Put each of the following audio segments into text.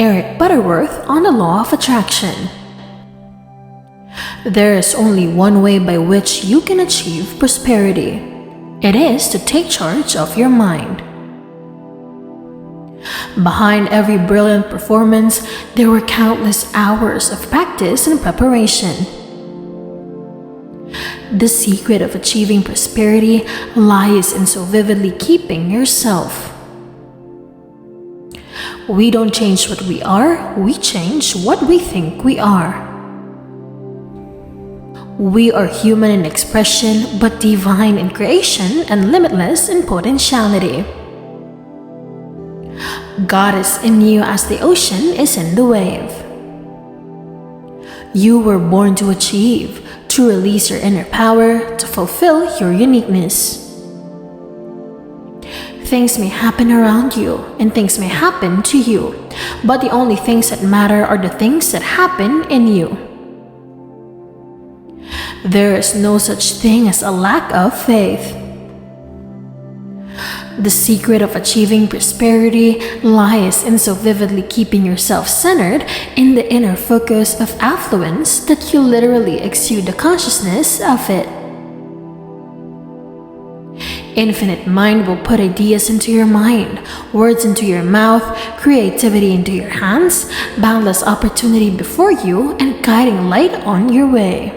Eric Butterworth on the law of attraction. There is only one way by which you can achieve prosperity. It is to take charge of your mind. Behind every brilliant performance, there were countless hours of practice and preparation. The secret of achieving prosperity lies in so vividly keeping yourself. We don't change what we are, we change what we think we are. We are human in expression, but divine in creation and limitless in potentiality. God is in you as the ocean is in the wave. You were born to achieve, to release your inner power, to fulfill your uniqueness. Things may happen around you, and things may happen to you, but the only things that matter are the things that happen in you. There is no such thing as a lack of faith. The secret of achieving prosperity lies in so vividly keeping yourself centered in the inner focus of affluence that you literally exude the consciousness of it. Infinite mind will put ideas into your mind, words into your mouth, creativity into your hands, boundless opportunity before you, and guiding light on your way.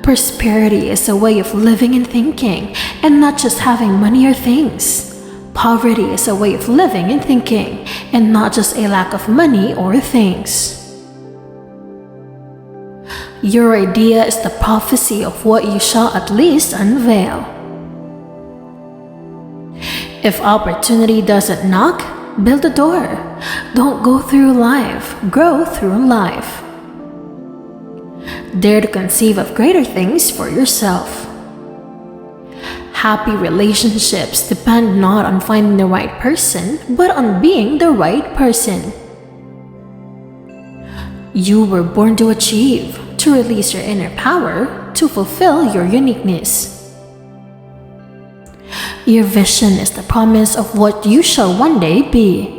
Prosperity is a way of living and thinking, and not just having money or things. Poverty is a way of living and thinking, and not just a lack of money or things. Your idea is the prophecy of what you shall at least unveil. If opportunity doesn't knock, build a door. Don't go through life, grow through life. Dare to conceive of greater things for yourself. Happy relationships depend not on finding the right person, but on being the right person. You were born to achieve, to release your inner power, to fulfill your uniqueness. Your vision is the promise of what you shall one day be.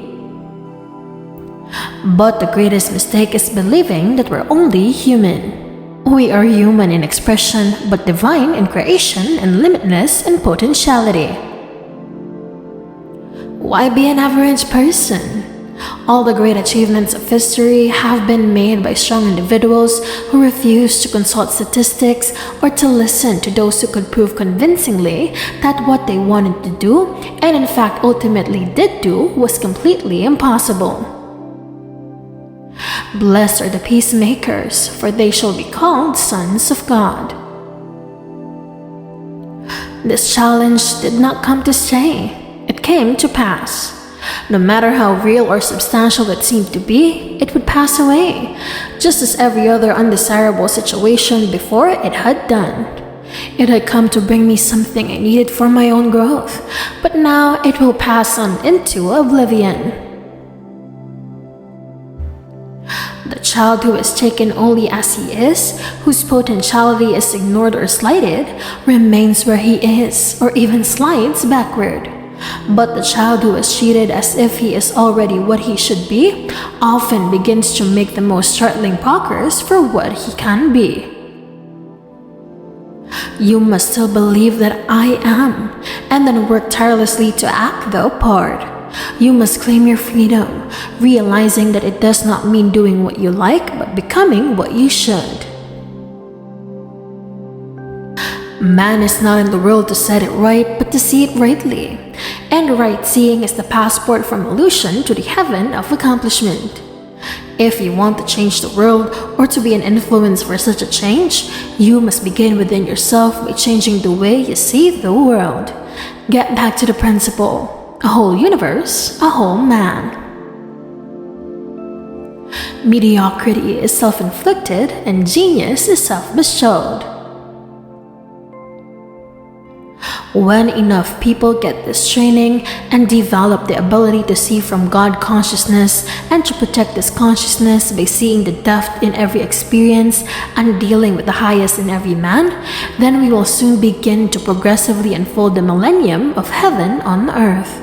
But the greatest mistake is believing that we're only human. We are human in expression, but divine in creation and limitless in potentiality. Why be an average person? All the great achievements of history have been made by strong individuals who refused to consult statistics or to listen to those who could prove convincingly that what they wanted to do, and in fact ultimately did do, was completely impossible. Blessed are the peacemakers, for they shall be called sons of God. This challenge did not come to stay, it came to pass. No matter how real or substantial it seemed to be, it would pass away, just as every other undesirable situation before it had done. It had come to bring me something I needed for my own growth, but now it will pass on into oblivion. The child who is taken only as he is, whose potentiality is ignored or slighted, remains where he is, or even slides backward. But the child who is treated as if he is already what he should be, often begins to make the most startling progress for what he can be. You must still believe that I am, and then work tirelessly to act the part. You must claim your freedom, realizing that it does not mean doing what you like, but becoming what you should. Man is not in the world to set it right, but to see it rightly. And right seeing is the passport from illusion to the heaven of accomplishment. If you want to change the world, or to be an influence for such a change, you must begin within yourself by changing the way you see the world. Get back to the principle. A whole universe, a whole man. Mediocrity is self-inflicted, and genius is self-bestowed. When enough people get this training and develop the ability to see from God consciousness and to protect this consciousness by seeing the depth in every experience and dealing with the highest in every man, then we will soon begin to progressively unfold the millennium of heaven on earth.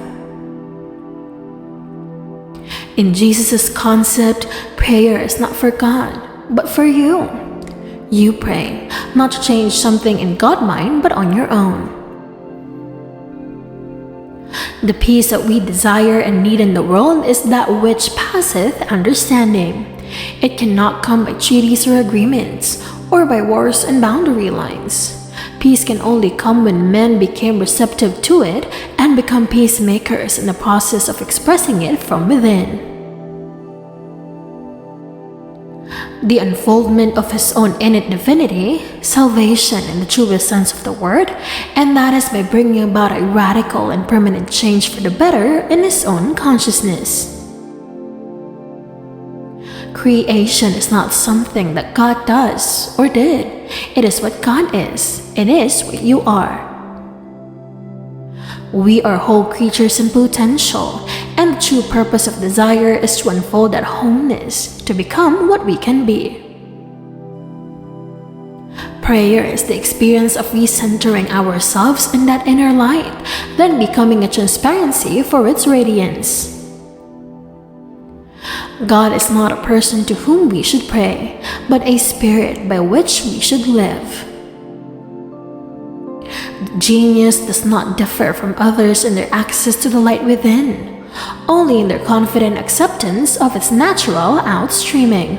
In Jesus' concept, prayer is not for God, but for you. You pray, not to change something in God's mind, but on your own. The peace that we desire and need in the world is that which passeth understanding. It cannot come by treaties or agreements, or by wars and boundary lines. Peace can only come when men became receptive to it and become peacemakers in the process of expressing it from within. The unfoldment of His own innate divinity, salvation in the truest sense of the word, and that is by bringing about a radical and permanent change for the better in His own consciousness. Creation is not something that God does or did. It is what God is. It is what you are. We are whole creatures in potential, and the true purpose of desire is to unfold that wholeness, to become what we can be. Prayer is the experience of recentering ourselves in that inner light, then becoming a transparency for its radiance. God is not a person to whom we should pray, but a spirit by which we should live. Genius does not differ from others in their access to the light within, only in their confident acceptance of its natural outstreaming.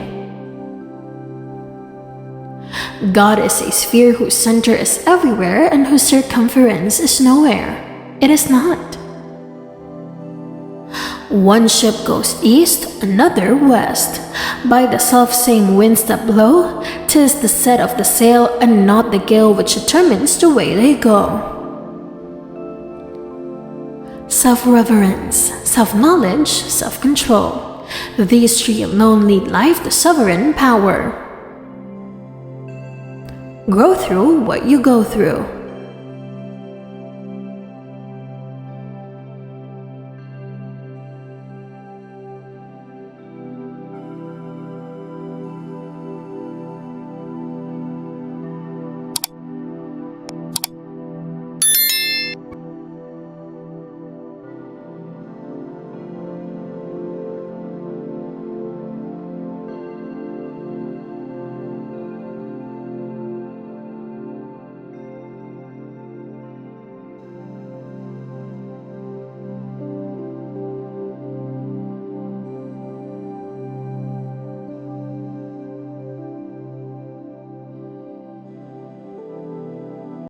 God is a sphere whose center is everywhere and whose circumference is nowhere. It is not. One ship goes east, another west. By the self-same winds that blow, 'tis the set of the sail and not the gale which determines the way they go. Self-reverence, self-knowledge, self-control. These three alone lead life to sovereign power. Grow through what you go through.